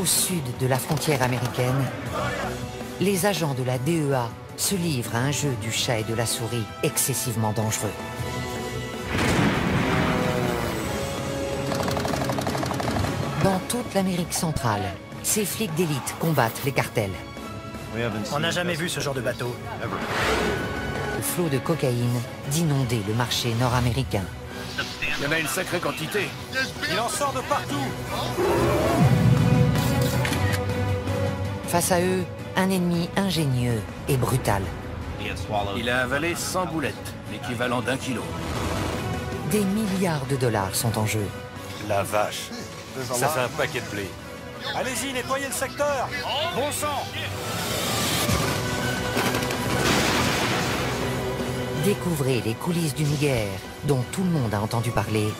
Au sud de la frontière américaine, les agents de la DEA se livrent à un jeu du chat et de la souris excessivement dangereux. Dans toute l'Amérique centrale, ces flics d'élite combattent les cartels. On n'a jamais vu ce genre de bateau. Le flot de cocaïne d'inonder le marché nord-américain. Il y en a une sacrée quantité. Il en sort de partout. Face à eux, un ennemi ingénieux et brutal. Il a avalé 100 boulettes, l'équivalent d'1 kilo. Des milliards de dollars sont en jeu. La vache. Ça fait un paquet de blé. Allez-y, nettoyez le secteur. Bon sang. Découvrez les coulisses d'une guerre dont tout le monde a entendu parler,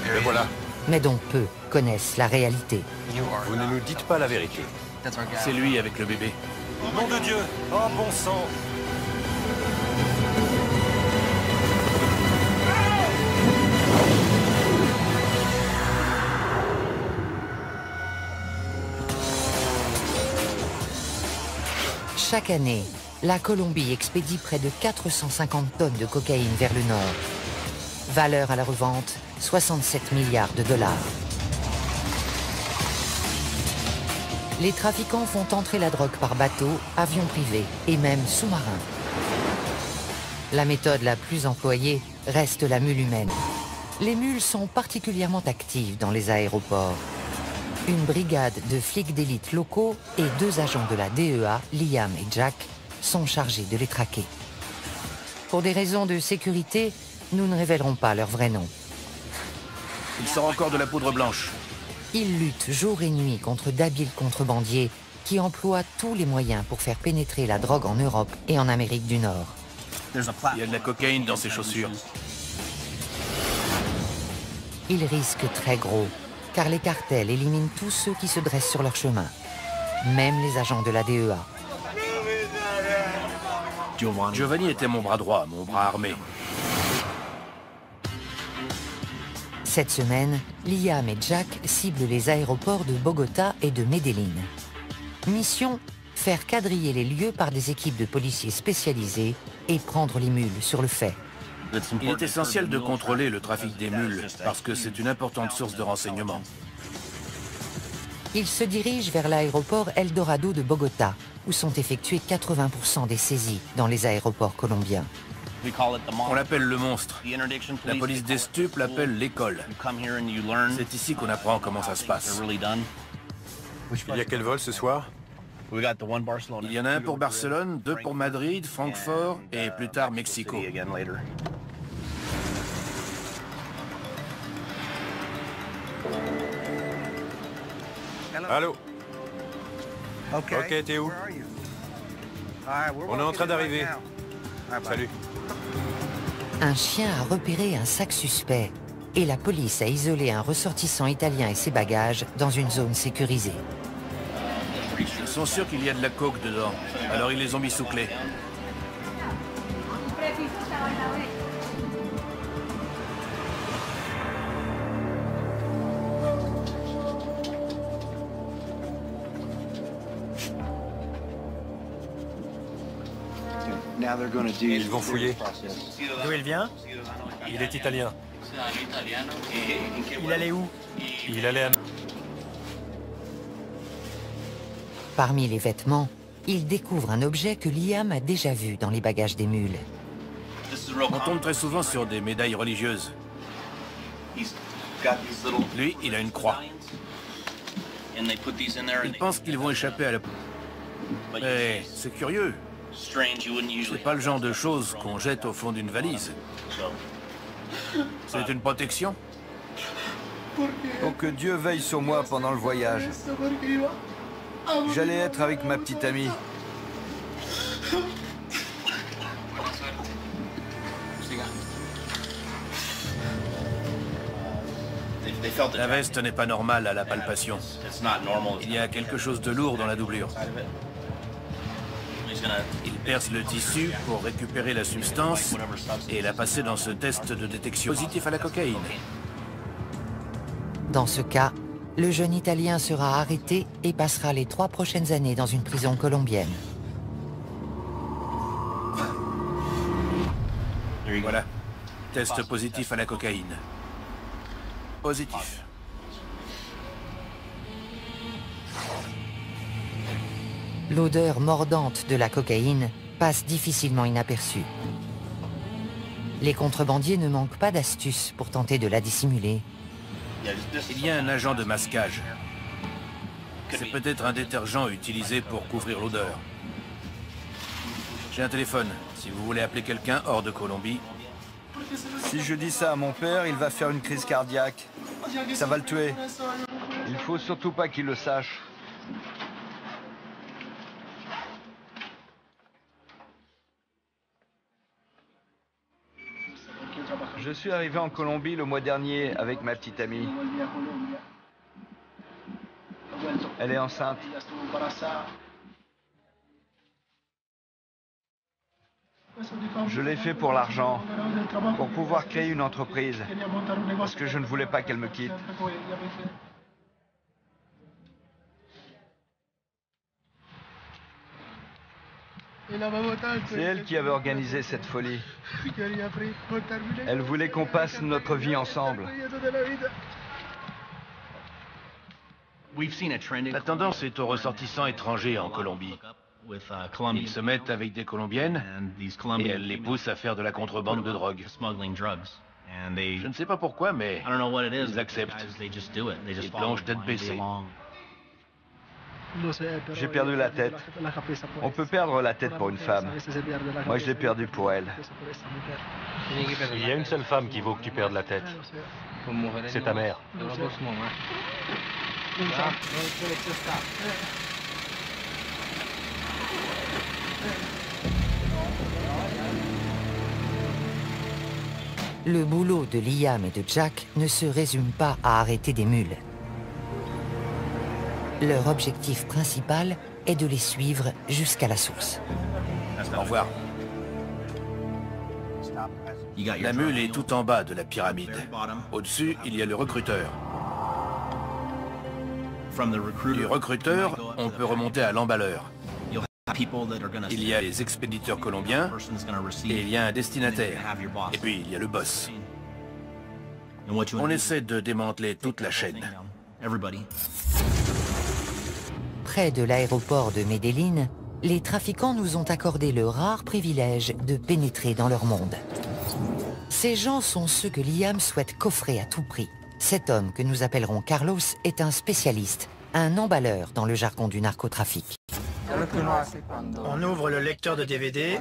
Et voilà. mais dont peu connaissent la réalité. Vous ne nous dites pas la vérité. C'est lui avec le bébé. Nom de Dieu. Oh, bon sang. Chaque année, la Colombie expédie près de 450 tonnes de cocaïne vers le nord. Valeur à la revente, 67 milliards de dollars. Les trafiquants font entrer la drogue par bateau, avion privé et même sous-marin. La méthode la plus employée reste la mule humaine. Les mules sont particulièrement actives dans les aéroports. Une brigade de flics d'élite locaux et 2 agents de la DEA, Liam et Jack, sont chargés de les traquer. Pour des raisons de sécurité, nous ne révélerons pas leur vrai nom. Il sort encore de la poudre blanche. Ils luttent jour et nuit contre d'habiles contrebandiers qui emploient tous les moyens pour faire pénétrer la drogue en Europe et en Amérique du Nord. Il y a de la cocaïne dans ses chaussures. Ils risquent très gros, car les cartels éliminent tous ceux qui se dressent sur leur chemin, même les agents de la DEA. Giovanni était mon bras droit, mon bras armé. Cette semaine, Liam et Jack ciblent les aéroports de Bogota et de Medellín. Mission, faire quadriller les lieux par des équipes de policiers spécialisés et prendre les mules sur le fait. Il est essentiel de contrôler le trafic des mules, parce que c'est une importante source de renseignement. Ils se dirigent vers l'aéroport Eldorado de Bogota, où sont effectués 80% des saisies dans les aéroports colombiens. On l'appelle le monstre. La police des stupes l'appelle l'école. C'est ici qu'on apprend comment ça se passe. Il y a quel vol ce soir? Il y en a un pour Barcelone, 2 pour Madrid, Francfort et plus tard Mexico. Allô? Ok, t'es où? On est en train d'arriver. Salut. Un chien a repéré un sac suspect et la police a isolé un ressortissant italien et ses bagages dans une zone sécurisée. Ils sont sûrs qu'il y a de la coke dedans, alors ils les ont mis sous clé. Ils vont fouiller. D'où il vient? Il est italien. Il allait où? Il allait à... Parmi les vêtements, ils découvrent un objet que Liam a déjà vu dans les bagages des mules. On tombe très souvent sur des médailles religieuses. Lui, il a une croix. Il pense qu'ils vont échapper à la... Mais c'est curieux. C'est pas le genre de choses qu'on jette au fond d'une valise. C'est une protection. Pour que Dieu veille sur moi pendant le voyage. J'allais être avec ma petite amie. La veste n'est pas normale à la palpation. Il y a quelque chose de lourd dans la doublure. Il perce le tissu pour récupérer la substance et la passer dans ce test de détection positif à la cocaïne. Dans ce cas, le jeune Italien sera arrêté et passera les 3 prochaines années dans une prison colombienne. Voilà. Test positif à la cocaïne. Positif. L'odeur mordante de la cocaïne passe difficilement inaperçue. Les contrebandiers ne manquent pas d'astuces pour tenter de la dissimuler. Il y a un agent de masquage. C'est peut-être un détergent utilisé pour couvrir l'odeur. J'ai un téléphone. Si vous voulez appeler quelqu'un hors de Colombie... Si je dis ça à mon père, il va faire une crise cardiaque. Ça va le tuer. Il faut surtout pas qu'il le sache. Je suis arrivé en Colombie le mois dernier avec ma petite amie. Elle est enceinte. Je l'ai fait pour l'argent, pour pouvoir créer une entreprise, parce que je ne voulais pas qu'elle me quitte. C'est elle qui avait organisé cette folie. Elle voulait qu'on passe notre vie ensemble. La tendance est aux ressortissants étrangers en Colombie. Ils se mettent avec des Colombiennes et elles les poussent à faire de la contrebande de drogue. Je ne sais pas pourquoi, mais ils acceptent. Ils plongent tête baissée. J'ai perdu la tête. On peut perdre la tête pour une femme. Moi, je l'ai perdue pour elle. Il y a une seule femme qui vaut que tu perdes la tête. C'est ta mère. Le boulot de Liam et de Jack ne se résume pas à arrêter des mules. Leur objectif principal est de les suivre jusqu'à la source. Au revoir. La mule est tout en bas de la pyramide. Au-dessus, il y a le recruteur. Du recruteur, on peut remonter à l'emballeur. Il y a les expéditeurs colombiens et il y a un destinataire. Et puis il y a le boss. On essaie de démanteler toute la chaîne. Près de l'aéroport de Medellín, les trafiquants nous ont accordé le rare privilège de pénétrer dans leur monde. Ces gens sont ceux que Liam souhaite coffrer à tout prix. Cet homme, que nous appellerons Carlos, est un spécialiste, un emballeur dans le jargon du narcotrafic. On ouvre le lecteur de DVD.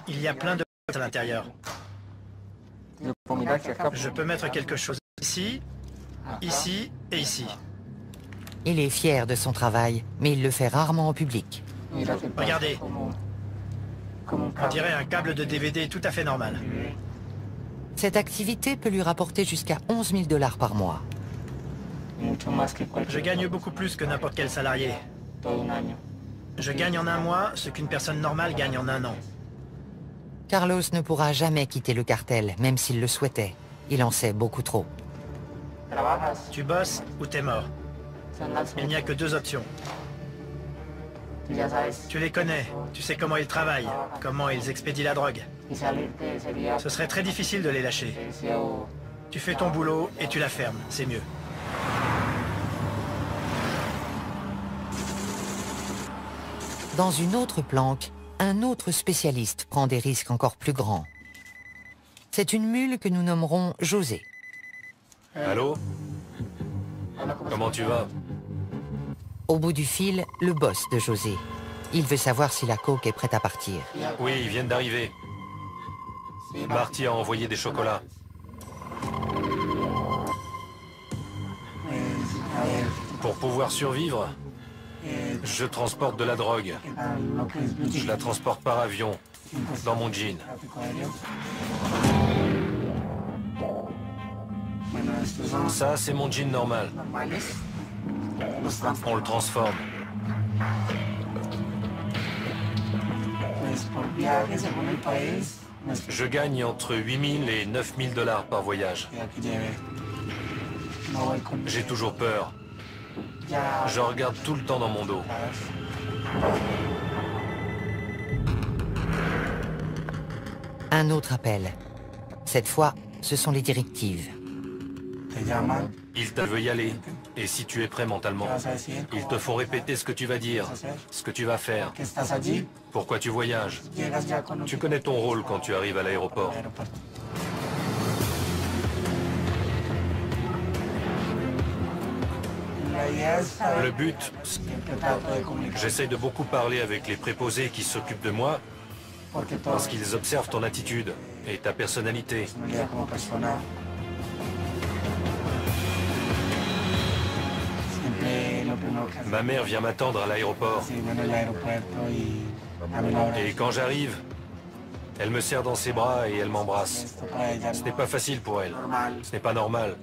Il y a plein de à l'intérieur. Je peux mettre quelque chose ici, ici et ici. Il est fier de son travail, mais il le fait rarement en public. Regardez. On dirait un câble de DVD tout à fait normal. Cette activité peut lui rapporter jusqu'à 11 000 $ par mois. Je gagne beaucoup plus que n'importe quel salarié. Je gagne en un mois ce qu'une personne normale gagne en un an. Carlos ne pourra jamais quitter le cartel, même s'il le souhaitait. Il en sait beaucoup trop. Tu bosses ou t'es mort. Il n'y a que 2 options. Tu les connais, tu sais comment ils travaillent, comment ils expédient la drogue. Ce serait très difficile de les lâcher. Tu fais ton boulot et tu la fermes, c'est mieux. Dans une autre planque, un autre spécialiste prend des risques encore plus grands. C'est une mule que nous nommerons José. Allô? Comment tu vas? Au bout du fil, le boss de José. Il veut savoir si la coke est prête à partir. Oui, ils viennent d'arriver. Marty a envoyé des chocolats. Pour pouvoir survivre, je transporte de la drogue. Je la transporte par avion, dans mon jean. Ça, c'est mon jean normal. On le transforme. Je gagne entre 8 000 et 9 000 $ par voyage. J'ai toujours peur. Je regarde tout le temps dans mon dos. Un autre appel. Cette fois, ce sont les directives. Ils te veulent y aller. Et si tu es prêt mentalement, ils te font répéter ce que tu vas dire, ce que tu vas faire, pourquoi tu voyages. Tu connais ton rôle quand tu arrives à l'aéroport. Le but, j'essaye de beaucoup parler avec les préposés qui s'occupent de moi, parce qu'ils observent ton attitude et ta personnalité. Ma mère vient m'attendre à l'aéroport. Et quand j'arrive, elle me serre dans ses bras et elle m'embrasse. Ce n'est pas facile pour elle. Ce n'est pas normal.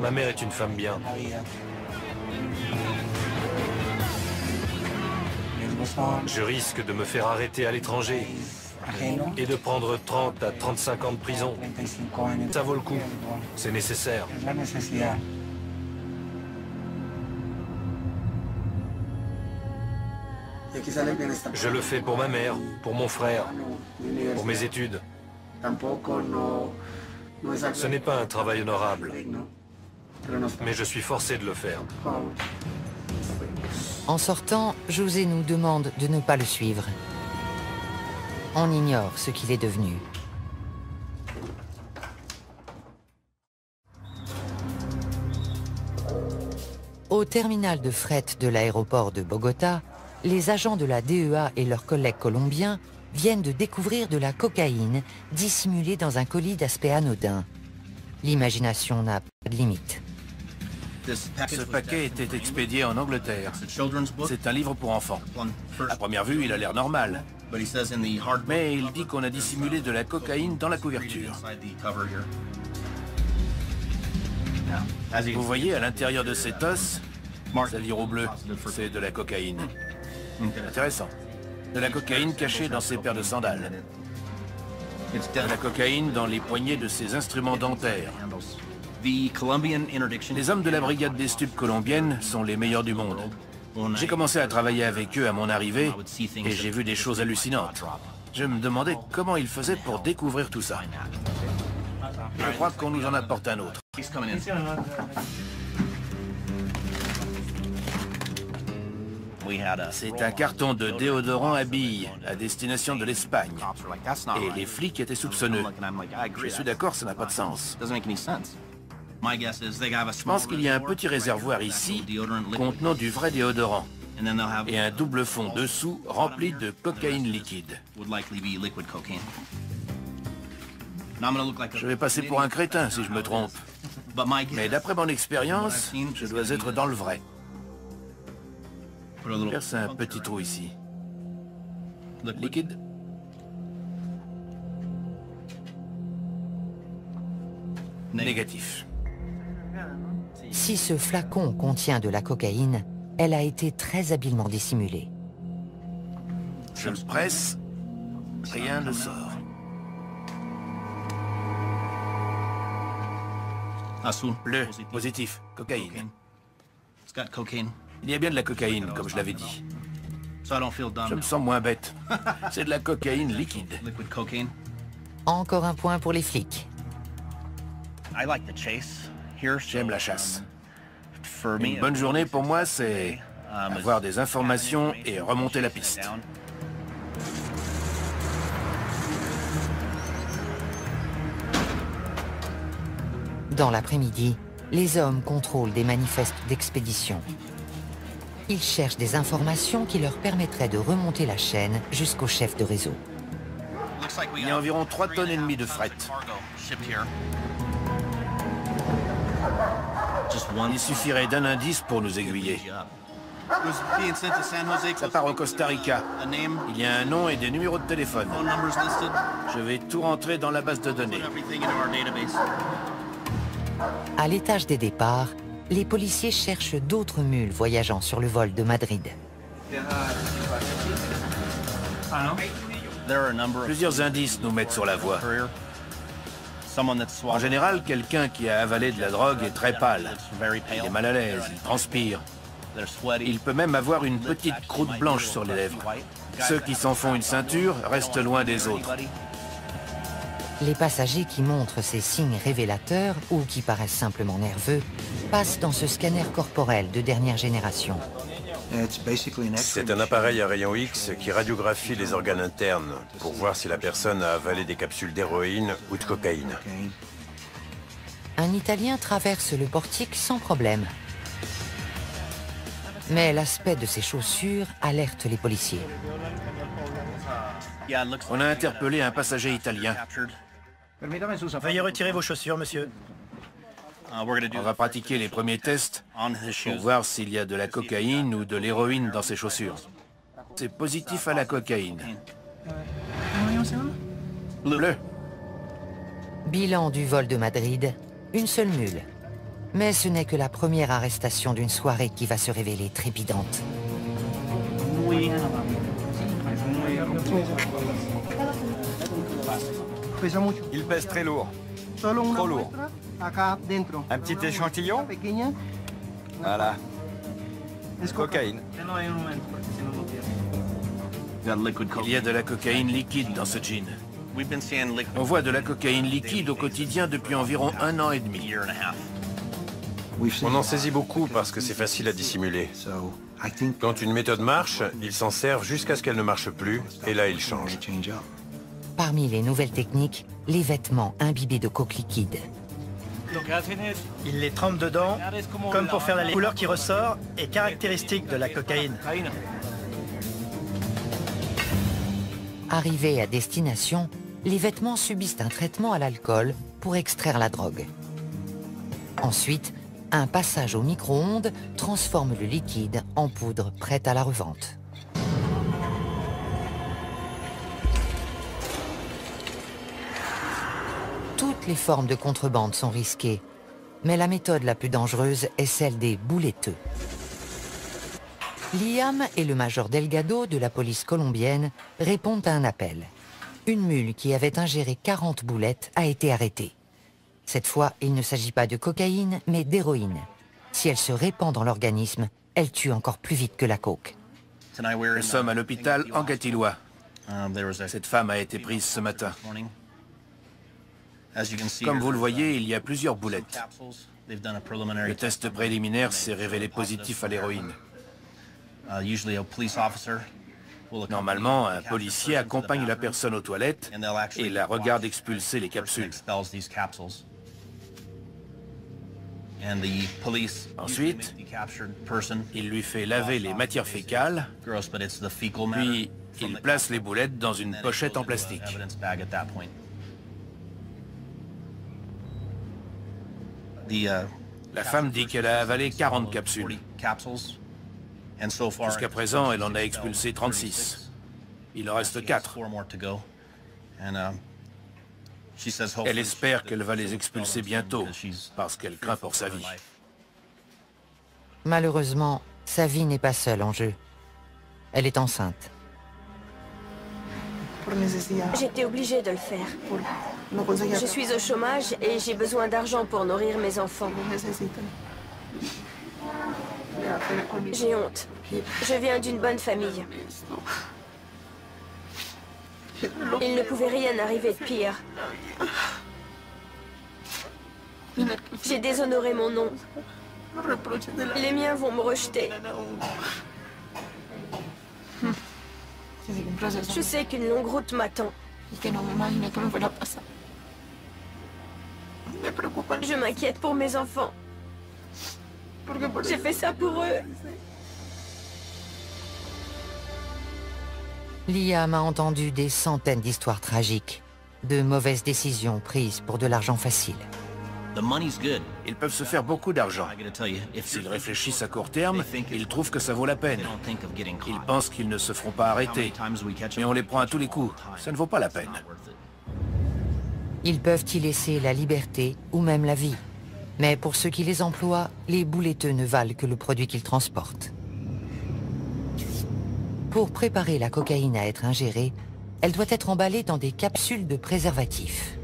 Ma mère est une femme bien. Je risque de me faire arrêter à l'étranger et de prendre 30 à 35 ans de prison. Ça vaut le coup. C'est nécessaire. Je le fais pour ma mère, pour mon frère, pour mes études. Ce n'est pas un travail honorable, mais je suis forcé de le faire. En sortant, José nous demande de ne pas le suivre. On ignore ce qu'il est devenu. Au terminal de fret de l'aéroport de Bogota, les agents de la DEA et leurs collègues colombiens viennent de découvrir de la cocaïne dissimulée dans un colis d'aspect anodin. L'imagination n'a pas de limite. Ce paquet était expédié en Angleterre. C'est un livre pour enfants. À première vue, il a l'air normal. Mais il dit qu'on a dissimulé de la cocaïne dans la couverture. Vous voyez, à l'intérieur de cet os, ça vire au bleu. C'est de la cocaïne. Intéressant. De la cocaïne cachée dans ses paires de sandales. De la cocaïne dans les poignées de ses instruments dentaires. Les hommes de la brigade des stupes colombienne sont les meilleurs du monde. J'ai commencé à travailler avec eux à mon arrivée et j'ai vu des choses hallucinantes. Je me demandais comment ils faisaient pour découvrir tout ça. Je crois qu'on nous en apporte un autre. C'est un carton de déodorant à billes à destination de l'Espagne. Et les flics étaient soupçonneux. Je suis d'accord, ça n'a pas de sens. Je pense qu'il y a un petit réservoir ici contenant du vrai déodorant et un double fond dessous rempli de cocaïne liquide. Je vais passer pour un crétin si je me trompe. Mais d'après mon expérience, je dois être dans le vrai. Perce un petit trou ici. Liquide. Négatif. Si ce flacon contient de la cocaïne, elle a été très habilement dissimulée. Je le presse, rien ne sort. Bleu, positif, cocaïne. Il y a bien de la cocaïne, comme je l'avais dit. Je me sens moins bête. C'est de la cocaïne liquide. Encore un point pour les flics. J'aime la chasse. Une bonne journée pour moi, c'est avoir des informations et remonter la piste. Dans l'après-midi, les hommes contrôlent des manifestes d'expédition. Ils cherchent des informations qui leur permettraient de remonter la chaîne jusqu'au chef de réseau. Il y a environ 3,5 tonnes de fret. Il suffirait d'un indice pour nous aiguiller. Ça part au Costa Rica. Il y a un nom et des numéros de téléphone. Je vais tout rentrer dans la base de données. À l'étage des départs, les policiers cherchent d'autres mules voyageant sur le vol de Madrid. Plusieurs indices nous mettent sur la voie. En général, quelqu'un qui a avalé de la drogue est très pâle. Il est mal à l'aise, il transpire. Il peut même avoir une petite croûte blanche sur les lèvres. Ceux qui s'en font une ceinture restent loin des autres. Les passagers qui montrent ces signes révélateurs ou qui paraissent simplement nerveux passent dans ce scanner corporel de dernière génération. C'est un appareil à rayon X qui radiographie les organes internes pour voir si la personne a avalé des capsules d'héroïne ou de cocaïne. Un Italien traverse le portique sans problème. Mais l'aspect de ses chaussures alerte les policiers. On a interpellé un passager italien. Veuillez retirer vos chaussures, monsieur. On va pratiquer les premiers tests pour voir s'il y a de la cocaïne ou de l'héroïne dans ses chaussures. C'est positif à la cocaïne. Bleu. Bilan du vol de Madrid, une seule mule. Mais ce n'est que la première arrestation d'une soirée qui va se révéler trépidante. Il pèse très lourd. Trop lourd. Un petit échantillon? Voilà. Cocaïne. Il y a de la cocaïne liquide dans ce jean. On voit de la cocaïne liquide au quotidien depuis environ 1 an et demi. On en saisit beaucoup parce que c'est facile à dissimuler. Quand une méthode marche, ils s'en servent jusqu'à ce qu'elle ne marche plus, et là ils changent. Parmi les nouvelles techniques, les vêtements imbibés de coke liquide. Il les trempe dedans, comme pour faire la couleur qui ressort est caractéristique de la cocaïne. Arrivés à destination, les vêtements subissent un traitement à l'alcool pour extraire la drogue. Ensuite, un passage au micro-ondes transforme le liquide en poudre prête à la revente. Toutes les formes de contrebande sont risquées, mais la méthode la plus dangereuse est celle des bouletteux. Liam et le major Delgado de la police colombienne répondent à un appel. Une mule qui avait ingéré 40 boulettes a été arrêtée. Cette fois, il ne s'agit pas de cocaïne, mais d'héroïne. Si elle se répand dans l'organisme, elle tue encore plus vite que la coke. Nous sommes à l'hôpital Anguattiloa. Cette femme a été prise ce matin. Comme vous le voyez, il y a plusieurs boulettes. Le test préliminaire s'est révélé positif à l'héroïne. Normalement, un policier accompagne la personne aux toilettes et la regarde expulser les capsules. Ensuite, il lui fait laver les matières fécales, puis il place les boulettes dans une pochette en plastique. La femme dit qu'elle a avalé 40 capsules. Jusqu'à présent, elle en a expulsé 36. Il en reste 4. Elle espère qu'elle va les expulser bientôt, parce qu'elle craint pour sa vie. Malheureusement, sa vie n'est pas seule en jeu. Elle est enceinte. J'étais obligée de le faire. Je suis au chômage et j'ai besoin d'argent pour nourrir mes enfants. J'ai honte. Je viens d'une bonne famille. Il ne pouvait rien arriver de pire. J'ai déshonoré mon nom. Les miens vont me rejeter. Je sais qu'une longue route m'attend. Je m'inquiète pour mes enfants. J'ai fait ça pour eux. Liam a entendu des centaines d'histoires tragiques, de mauvaises décisions prises pour de l'argent facile. Ils peuvent se faire beaucoup d'argent. S'ils réfléchissent à court terme, ils trouvent que ça vaut la peine. Ils pensent qu'ils ne se feront pas arrêter. Mais on les prend à tous les coups. Ça ne vaut pas la peine. Ils peuvent y laisser la liberté ou même la vie. Mais pour ceux qui les emploient, les bouletteux ne valent que le produit qu'ils transportent. Pour préparer la cocaïne à être ingérée, elle doit être emballée dans des capsules de préservatifs.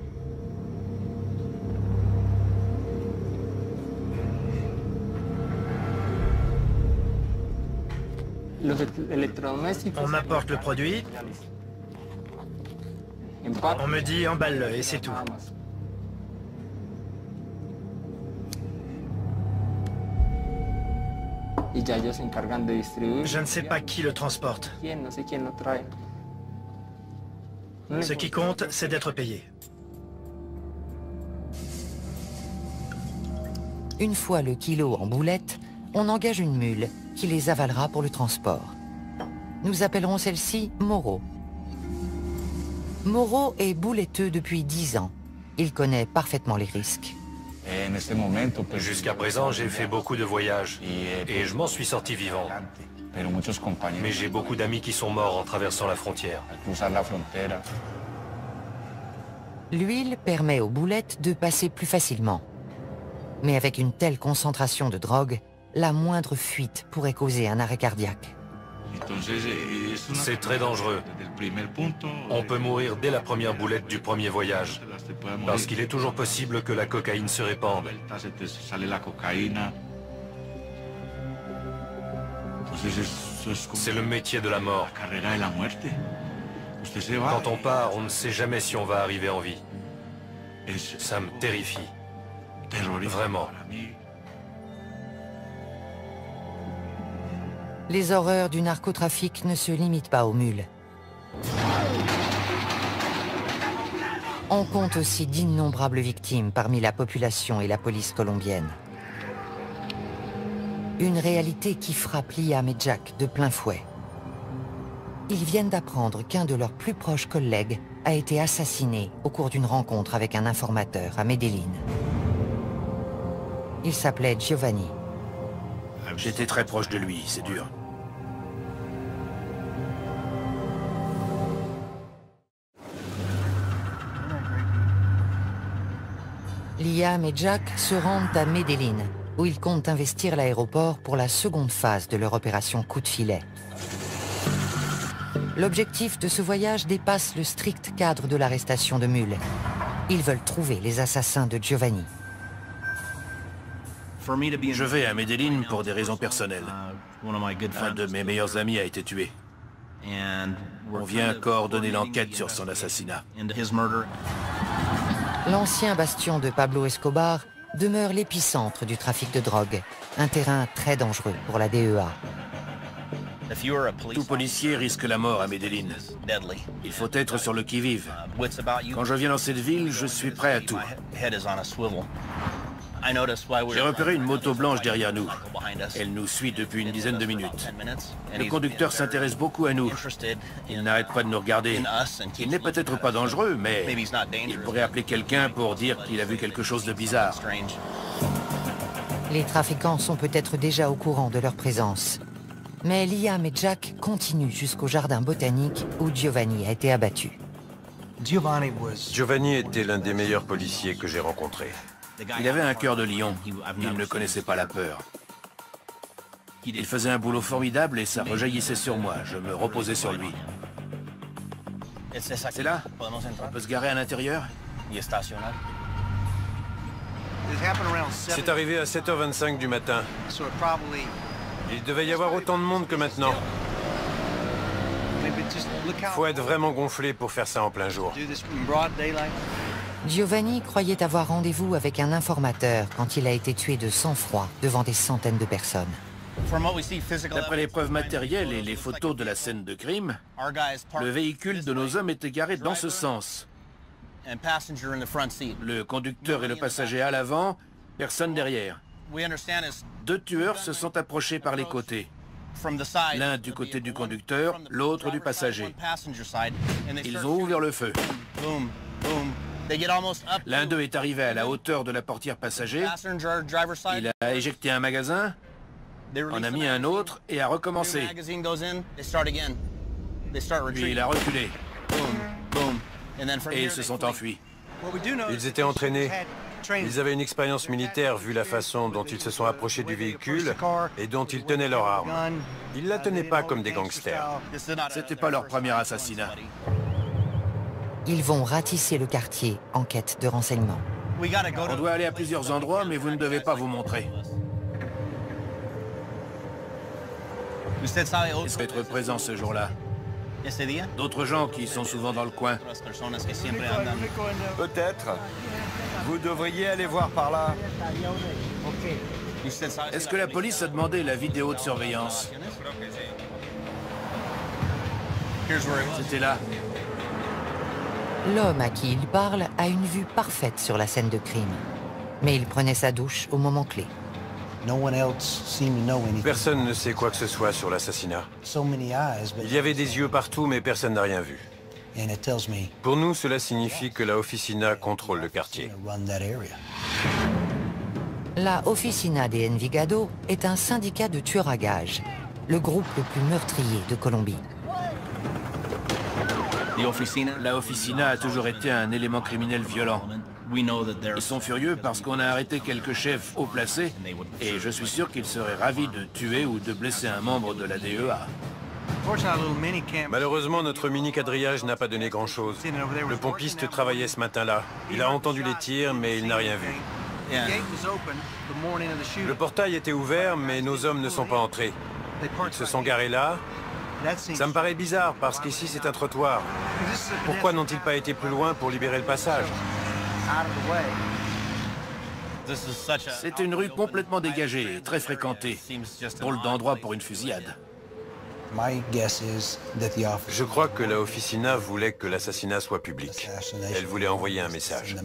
On m'apporte le produit, on me dit emballe-le et c'est tout. Je ne sais pas qui le transporte. Ce qui compte, c'est d'être payé. Une fois le kilo en boulettes, on engage une mule qui les avalera pour le transport. Nous appellerons celle-ci Moreau. Moreau est bouletteux depuis 10 ans. Il connaît parfaitement les risques. Jusqu'à présent, j'ai fait beaucoup de voyages et je m'en suis sorti vivant. Mais j'ai beaucoup d'amis qui sont morts en traversant la frontière. L'huile permet aux boulettes de passer plus facilement. Mais avec une telle concentration de drogue, la moindre fuite pourrait causer un arrêt cardiaque. C'est très dangereux. On peut mourir dès la première boulette du premier voyage, parce qu'il est toujours possible que la cocaïne se répande. C'est le métier de la mort. Quand on part, on ne sait jamais si on va arriver en vie. Ça me terrifie. Vraiment. Les horreurs du narcotrafic ne se limitent pas aux mules. On compte aussi d'innombrables victimes parmi la population et la police colombienne. Une réalité qui frappe Liam et Jack de plein fouet. Ils viennent d'apprendre qu'un de leurs plus proches collègues a été assassiné au cours d'une rencontre avec un informateur à Medellín. Il s'appelait Giovanni. J'étais très proche de lui, c'est dur. Liam et Jack se rendent à Medellín, où ils comptent investir l'aéroport pour la seconde phase de leur opération coup de filet. L'objectif de ce voyage dépasse le strict cadre de l'arrestation de mules. Ils veulent trouver les assassins de Giovanni. Je vais à Medellín pour des raisons personnelles. Un de mes meilleurs amis a été tué. On vient coordonner l'enquête sur son assassinat. L'ancien bastion de Pablo Escobar demeure l'épicentre du trafic de drogue, un terrain très dangereux pour la DEA. Tout policier risque la mort à Medellín. Il faut être sur le qui-vive. Quand je viens dans cette ville, je suis prêt à tout. J'ai repéré une moto blanche derrière nous. Elle nous suit depuis une dizaine de minutes. Le conducteur s'intéresse beaucoup à nous. Il n'arrête pas de nous regarder. Il n'est peut-être pas dangereux, mais il pourrait appeler quelqu'un pour dire qu'il a vu quelque chose de bizarre. Les trafiquants sont peut-être déjà au courant de leur présence. Mais Liam et Jack continuent jusqu'au jardin botanique où Giovanni a été abattu. Giovanni était l'un des meilleurs policiers que j'ai rencontrés. Il avait un cœur de lion. Il ne connaissait pas la peur. Il faisait un boulot formidable et ça rejaillissait sur moi. Je me reposais sur lui. C'est là? On peut se garer à l'intérieur? C'est arrivé à 7h25 du matin. Il devait y avoir autant de monde que maintenant. Faut être vraiment gonflé pour faire ça en plein jour. Giovanni croyait avoir rendez-vous avec un informateur quand il a été tué de sang-froid devant des centaines de personnes. D'après les preuves matérielles et les photos de la scène de crime, le véhicule de nos hommes était garé dans ce sens. Le conducteur et le passager à l'avant, personne derrière. 2 tueurs se sont approchés par les côtés. L'un du côté du conducteur, l'autre du passager. Ils ont ouvert le feu. L'un d'eux est arrivé à la hauteur de la portière passager. Il a éjecté un magasin, en a mis un autre et a recommencé. Puis il a reculé. Et ils se sont enfuis. Ils étaient entraînés. Ils avaient une expérience militaire vu la façon dont ils se sont approchés du véhicule et dont ils tenaient leur arme. Ils la tenaient pas comme des gangsters. C'était pas leur premier assassinat. Ils vont ratisser le quartier en quête de renseignements. On doit aller à plusieurs endroits, mais vous ne devez pas vous montrer. Être présent ce jour-là. D'autres gens qui sont souvent dans le coin. Peut-être. Vous devriez aller voir par là. Est-ce que la police a demandé la vidéo de surveillance? C'était là. L'homme à qui il parle a une vue parfaite sur la scène de crime. Mais il prenait sa douche au moment clé. Personne ne sait quoi que ce soit sur l'assassinat. Il y avait des yeux partout, mais personne n'a rien vu. Pour nous, cela signifie que la Oficina contrôle le quartier. La Oficina de Envigado est un syndicat de tueurs à gages, le groupe le plus meurtrier de Colombie. La Oficina a toujours été un élément criminel violent. Ils sont furieux parce qu'on a arrêté quelques chefs haut placés et je suis sûr qu'ils seraient ravis de tuer ou de blesser un membre de la DEA. Malheureusement, notre mini-quadrillage n'a pas donné grand-chose. Le pompiste travaillait ce matin-là. Il a entendu les tirs, mais il n'a rien vu. Le portail était ouvert, mais nos hommes ne sont pas entrés. Ils se sont garés là. Ça me paraît bizarre, parce qu'ici c'est un trottoir. Pourquoi n'ont-ils pas été plus loin pour libérer le passage? C'est une rue complètement dégagée et très fréquentée. Drôle d'endroit pour une fusillade. Je crois que la Oficina voulait que l'assassinat soit public. Elle voulait envoyer un message.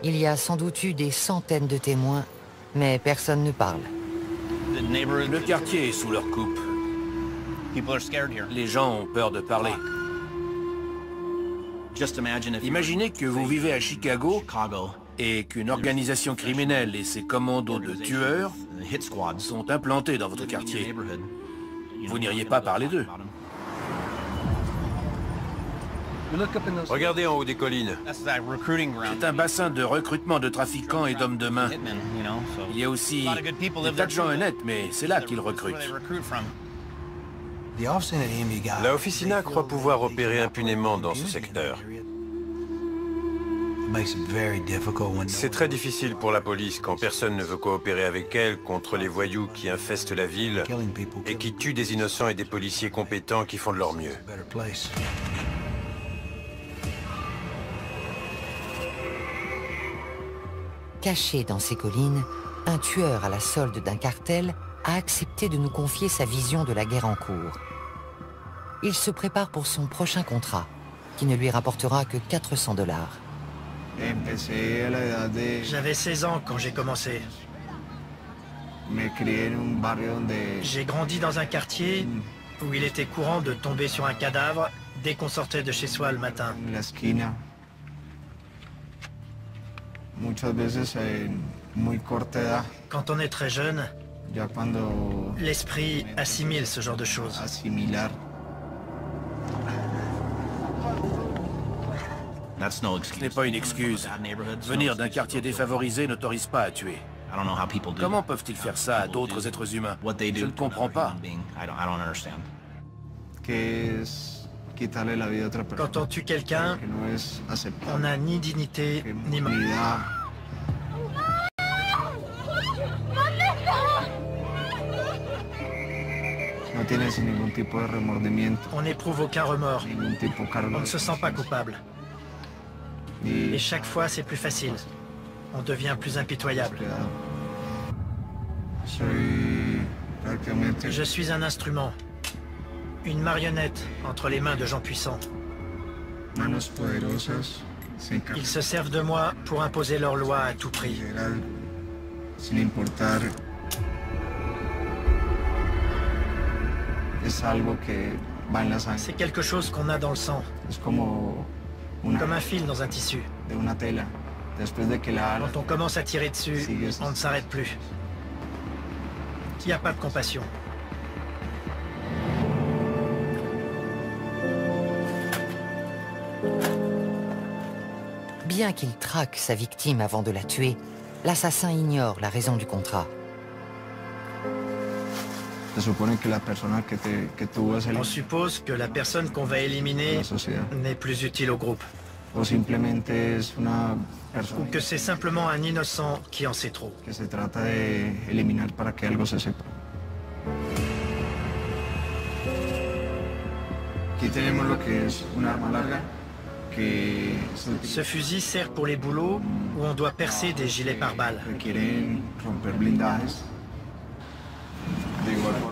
Il y a sans doute eu des centaines de témoins, mais personne ne parle. Le quartier est sous leur coupe. Les gens ont peur de parler. Imaginez que vous vivez à Chicago et qu'une organisation criminelle et ses commandos de tueurs sont implantés dans votre quartier. Vous n'iriez pas parler d'eux. Regardez en haut des collines. C'est un bassin de recrutement de trafiquants et d'hommes de main. Il y a aussi des tas de gens honnêtes, mais c'est là qu'ils recrutent. La Oficina croit pouvoir opérer impunément dans ce secteur. C'est très difficile pour la police quand personne ne veut coopérer avec elle contre les voyous qui infestent la ville et qui tuent des innocents et des policiers compétents qui font de leur mieux. Caché dans ces collines, un tueur à la solde d'un cartel a accepté de nous confier sa vision de la guerre en cours. Il se prépare pour son prochain contrat, qui ne lui rapportera que 400 $. J'avais 16 ans quand j'ai commencé. J'ai grandi dans un quartier où il était courant de tomber sur un cadavre dès qu'on sortait de chez soi le matin. Quand on est très jeune, l'esprit assimile ce genre de choses. Ce n'est pas une excuse. Venir d'un quartier défavorisé n'autorise pas à tuer. Comment peuvent-ils faire ça à d'autres êtres humains? Je ne comprends pas. Quand on tue quelqu'un, on n'a ni dignité, ni mort. On n'éprouve aucun remords. On ne se sent pas coupable. Et chaque fois, c'est plus facile. On devient plus impitoyable. Je suis un instrument. Une marionnette entre les mains de gens puissants. Ils se servent de moi pour imposer leurs lois à tout prix. C'est quelque chose qu'on a dans le sang. Comme un fil dans un tissu. Quand on commence à tirer dessus, on ne s'arrête plus. Il n'y a pas de compassion. Bien qu'il traque sa victime avant de la tuer, l'assassin ignore la raison du contrat. On suppose que la personne qu'on va éliminer n'est plus utile au groupe. Ou que c'est simplement un innocent qui en sait trop. Ce fusil sert pour les boulots où on doit percer des gilets pare-balles.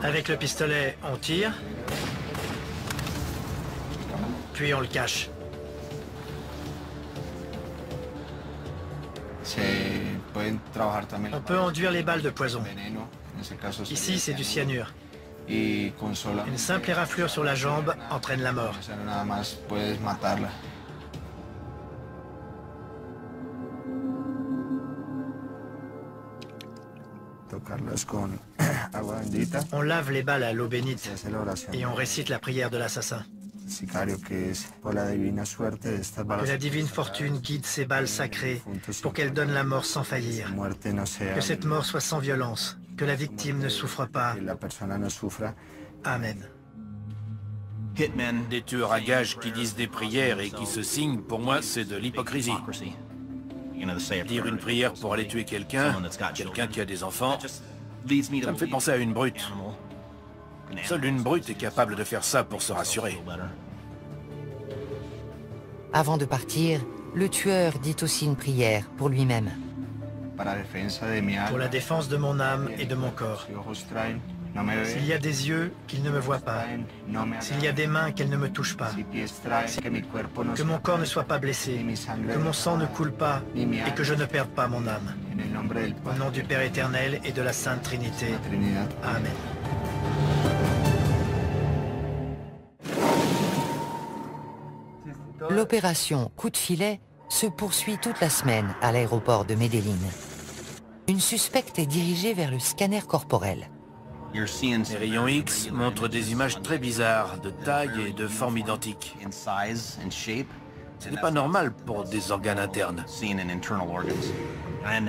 Avec le pistolet, on tire, puis on le cache. On peut enduire les balles de poison. Ici, c'est du cyanure. Une simple éraflure sur la jambe entraîne la mort. On lave les balles à l'eau bénite et on récite la prière de l'assassin. Que la divine fortune guide ces balles sacrées pour qu'elles donnent la mort sans faillir. Que cette mort soit sans violence, que la victime ne souffre pas. Amen. Des tueurs à gages qui disent des prières et qui se signent, pour moi, c'est de l'hypocrisie. Dire une prière pour aller tuer quelqu'un qui a des enfants, ça me fait penser à une brute. Seule une brute est capable de faire ça pour se rassurer. Avant de partir, le tueur dit aussi une prière pour lui-même. Pour la défense de mon âme et de mon corps. S'il y a des yeux, qu'ils ne me voient pas. S'il y a des mains, qu'elles ne me touchent pas. Que mon corps ne soit pas blessé. Que mon sang ne coule pas et que je ne perde pas mon âme. Au nom du Père éternel et de la Sainte Trinité. Amen. L'opération Coup de filet se poursuit toute la semaine à l'aéroport de Medellín. Une suspecte est dirigée vers le scanner corporel. Les rayons X montrent des images très bizarres, de taille et de forme identiques. Ce n'est pas normal pour des organes internes.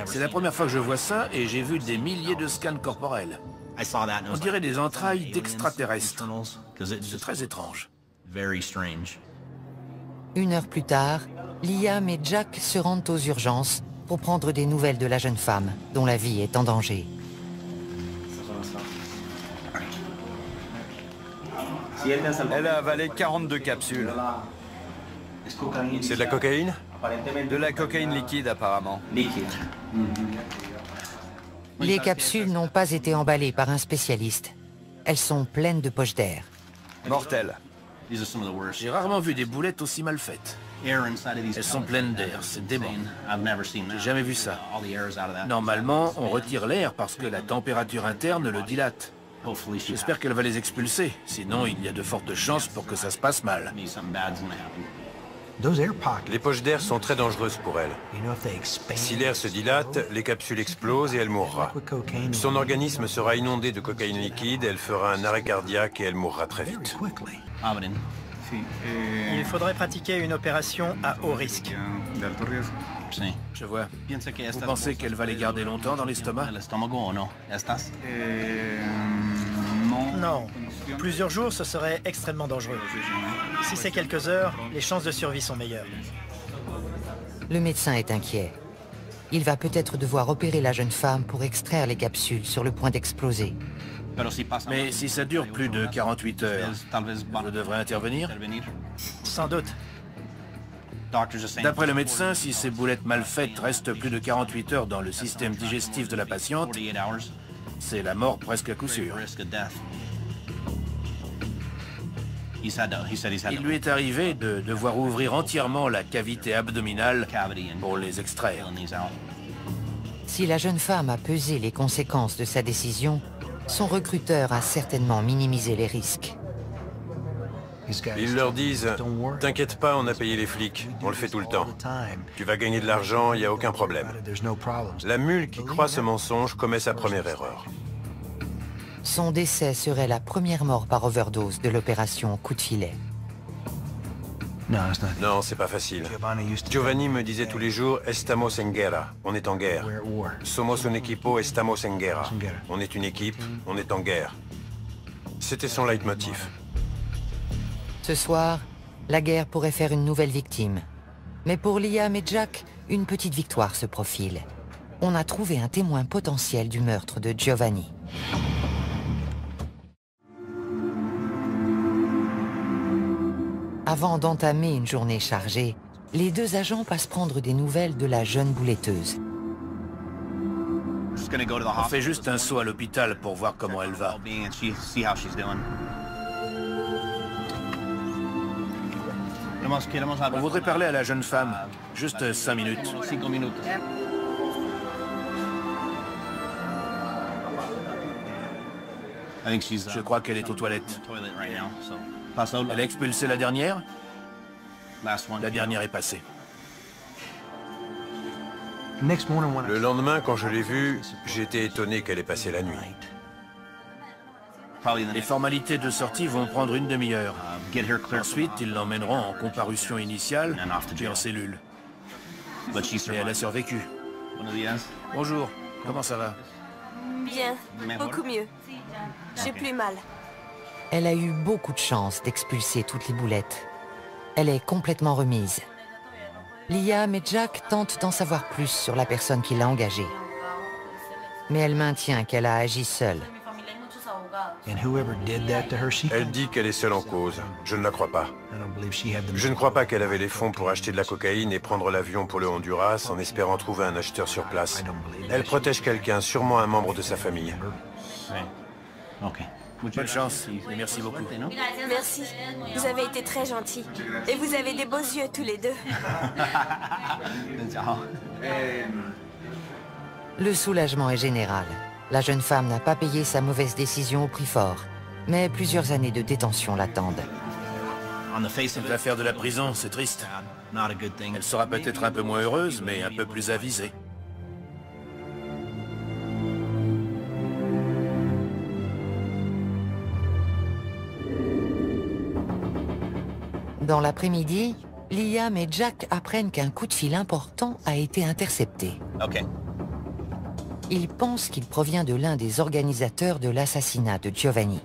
C'est la première fois que je vois ça et j'ai vu des milliers de scans corporels. On dirait des entrailles d'extraterrestres. C'est très étrange. 1 heure plus tard, Liam et Jack se rendent aux urgences pour prendre des nouvelles de la jeune femme, dont la vie est en danger. Elle a avalé 42 capsules. C'est de la cocaïne? De la cocaïne liquide, apparemment. Les capsules n'ont pas été emballées par un spécialiste. Elles sont pleines de poches d'air. Mortel. J'ai rarement vu des boulettes aussi mal faites. Elles sont pleines d'air, c'est dément. J'ai jamais vu ça. Normalement, on retire l'air parce que la température interne le dilate. J'espère qu'elle va les expulser, sinon il y a de fortes chances pour que ça se passe mal. Les poches d'air sont très dangereuses pour elle. Si l'air se dilate, les capsules explosent et elle mourra. Son organisme sera inondé de cocaïne liquide, elle fera un arrêt cardiaque et elle mourra très vite. Il faudrait pratiquer une opération à haut risque. Je vois. Vous pensez qu'elle va les garder longtemps dans l'estomac? Non. Plusieurs jours, ce serait extrêmement dangereux. Si c'est quelques heures, les chances de survie sont meilleures. Le médecin est inquiet. Il va peut-être devoir opérer la jeune femme pour extraire les capsules sur le point d'exploser. Mais si ça dure plus de 48 heures, je devrais intervenir? Sans doute. D'après le médecin, si ces boulettes mal faites restent plus de 48 heures dans le système digestif de la patiente, c'est la mort presque à coup sûr. Il lui est arrivé de devoir ouvrir entièrement la cavité abdominale pour les extraire. Si la jeune femme a pesé les conséquences de sa décision, son recruteur a certainement minimisé les risques. Ils leur disent « T'inquiète pas, on a payé les flics, on le fait tout le temps. Tu vas gagner de l'argent, il n'y a aucun problème. » La mule qui croit ce mensonge commet sa première erreur. Son décès serait la première mort par overdose de l'opération Coup de filet. Non, c'est pas facile. Giovanni me disait tous les jours « Estamos en guerra », on est en guerre. « Somos un equipo, estamos en guerra », on est une équipe, on est en guerre. C'était son leitmotiv. Ce soir, la guerre pourrait faire une nouvelle victime. Mais pour Liam et Jack, une petite victoire se profile. On a trouvé un témoin potentiel du meurtre de Giovanni. Avant d'entamer une journée chargée, les deux agents passent prendre des nouvelles de la jeune bouletteuse. On fait juste un saut à l'hôpital pour voir comment elle va. On voudrait parler à la jeune femme. Juste 5 minutes. Je crois qu'elle est aux toilettes. Elle a expulsé la dernière? La dernière est passée. Le lendemain, quand je l'ai vue, j'ai été étonné qu'elle ait passé la nuit. Les formalités de sortie vont prendre une demi-heure. Ensuite, ils l'emmèneront en comparution initiale, puis en cellule. Et elle a survécu. Bonjour, comment ça va? Bien, beaucoup mieux. J'ai plus mal. Elle a eu beaucoup de chance d'expulser toutes les boulettes. Elle est complètement remise. Liam et Jack tentent d'en savoir plus sur la personne qui l'a engagée. Mais elle maintient qu'elle a agi seule. Elle dit qu'elle est seule en cause. Je ne la crois pas. Je ne crois pas qu'elle avait les fonds pour acheter de la cocaïne et prendre l'avion pour le Honduras en espérant trouver un acheteur sur place. Elle protège quelqu'un, sûrement un membre de sa famille. Bonne chance et merci beaucoup. Merci. Vous avez été très gentils. Et vous avez des beaux yeux tous les deux. Le soulagement est général. La jeune femme n'a pas payé sa mauvaise décision au prix fort, mais plusieurs années de détention l'attendent. Elle va faire de la prison, c'est triste. Elle sera peut-être un peu moins heureuse, mais un peu plus avisée. Dans l'après-midi, Liam et Jack apprennent qu'un coup de fil important a été intercepté. Ils pensent qu'il provient de l'un des organisateurs de l'assassinat de Giovanni.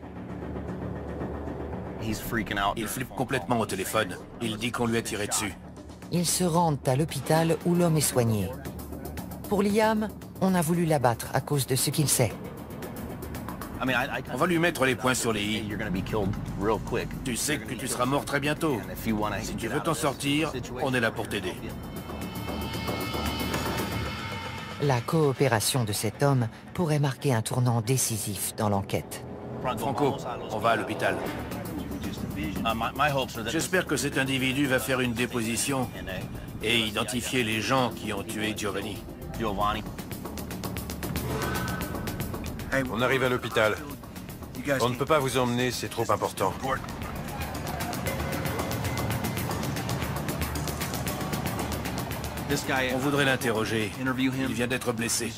Il flippe complètement au téléphone. Il dit qu'on lui a tiré dessus. Ils se rendent à l'hôpital où l'homme est soigné. Pour Liam, on a voulu l'abattre à cause de ce qu'il sait. On va lui mettre les points sur les i. Tu sais que tu seras mort très bientôt. Si tu veux t'en sortir, on est là pour t'aider. La coopération de cet homme pourrait marquer un tournant décisif dans l'enquête. Franco, on va à l'hôpital. J'espère que cet individu va faire une déposition et identifier les gens qui ont tué Giovanni. On arrive à l'hôpital. On ne peut pas vous emmener, c'est trop important. On voudrait l'interroger. Il vient d'être blessé.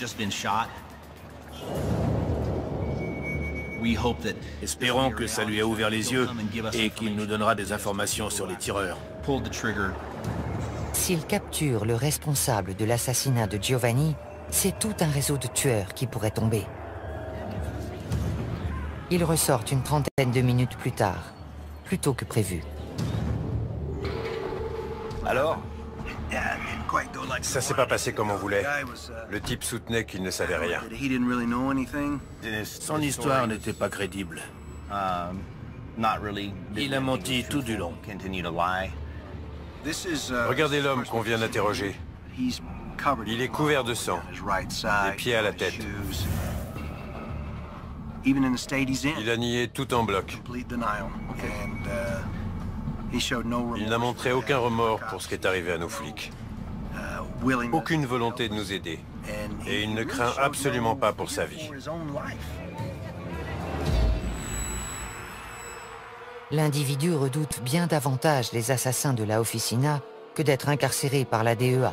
Espérons que ça lui a ouvert les yeux et qu'il nous donnera des informations sur les tireurs. S'il capture le responsable de l'assassinat de Giovanni, c'est tout un réseau de tueurs qui pourrait tomber. Ils ressortent une trentaine de minutes plus tard, plus tôt que prévu. Alors? Ça s'est pas passé comme on voulait. Le type soutenait qu'il ne savait rien. Son histoire n'était pas crédible. Il a menti tout du long. Regardez l'homme qu'on vient d'interroger. Il est couvert de sang, des pieds à la tête. Il a nié tout en bloc. Il n'a montré aucun remords pour ce qui est arrivé à nos flics. Aucune volonté de nous aider. Et il ne craint absolument pas pour sa vie. L'individu redoute bien davantage les assassins de la Oficina que d'être incarcéré par la DEA.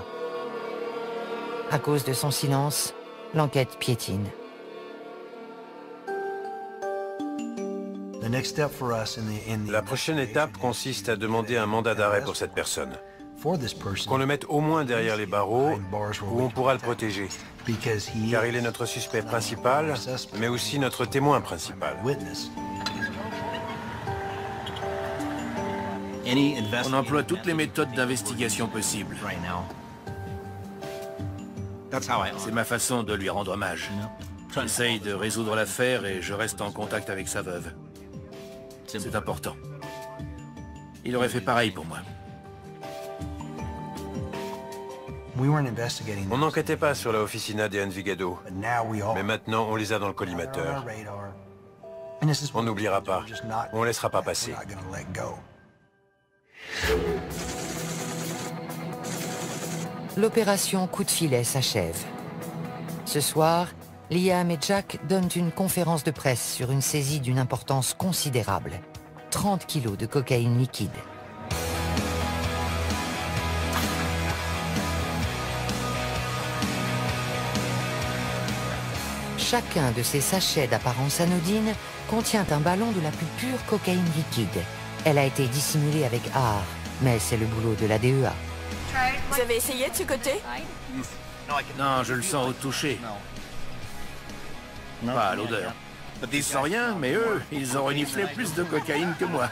À cause de son silence, l'enquête piétine. La prochaine étape consiste à demander un mandat d'arrêt pour cette personne. Qu'on le mette au moins derrière les barreaux, où on pourra le protéger. Car il est notre suspect principal, mais aussi notre témoin principal. On emploie toutes les méthodes d'investigation possibles. C'est ma façon de lui rendre hommage. J'essaye de résoudre l'affaire et je reste en contact avec sa veuve. C'est important. il aurait fait pareil pour moi. On n'enquêtait pas sur la Officina de Envigado, mais maintenant on les a dans le collimateur. On n'oubliera pas, on laissera pas passer. L'opération coup de filet s'achève. Ce soir, Liam et Jack donnent une conférence de presse sur une saisie d'une importance considérable. 30 kilos de cocaïne liquide. Chacun de ces sachets d'apparence anodine contient un ballon de la plus pure cocaïne liquide. Elle a été dissimulée avec art, mais c'est le boulot de la DEA. Vous avez essayé de ce côté? Non, je le sens au toucher. Pas à l'odeur. Ils sentent rien, mais eux, ils ont reniflé plus de cocaïne que moi.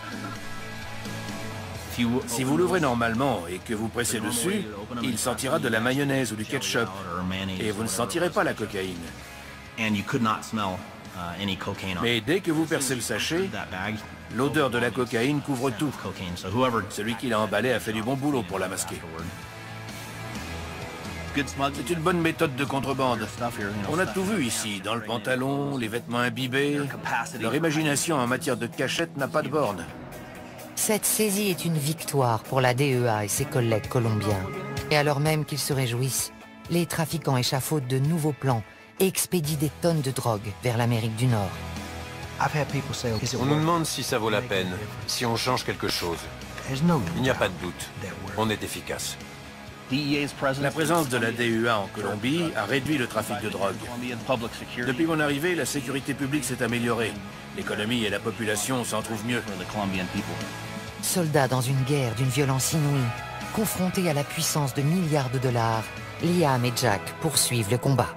Si vous l'ouvrez normalement et que vous pressez dessus, il sentira de la mayonnaise ou du ketchup. Et vous ne sentirez pas la cocaïne. Mais dès que vous percez le sachet, l'odeur de la cocaïne couvre tout. Celui qui l'a emballé a fait du bon boulot pour la masquer. C'est une bonne méthode de contrebande. On a tout vu ici, dans le pantalon, les vêtements imbibés. Leur imagination en matière de cachette n'a pas de borne. Cette saisie est une victoire pour la DEA et ses collègues colombiens. Et alors même qu'ils se réjouissent, les trafiquants échafaudent de nouveaux plans et expédient des tonnes de drogue vers l'Amérique du Nord. On nous demande si ça vaut la peine, si on change quelque chose. Il n'y a pas de doute, on est efficace. La présence de la DEA en Colombie a réduit le trafic de drogue. Depuis mon arrivée, la sécurité publique s'est améliorée. L'économie et la population s'en trouvent mieux. Soldats dans une guerre d'une violence inouïe, confrontés à la puissance de milliards de dollars, Liam et Jack poursuivent le combat.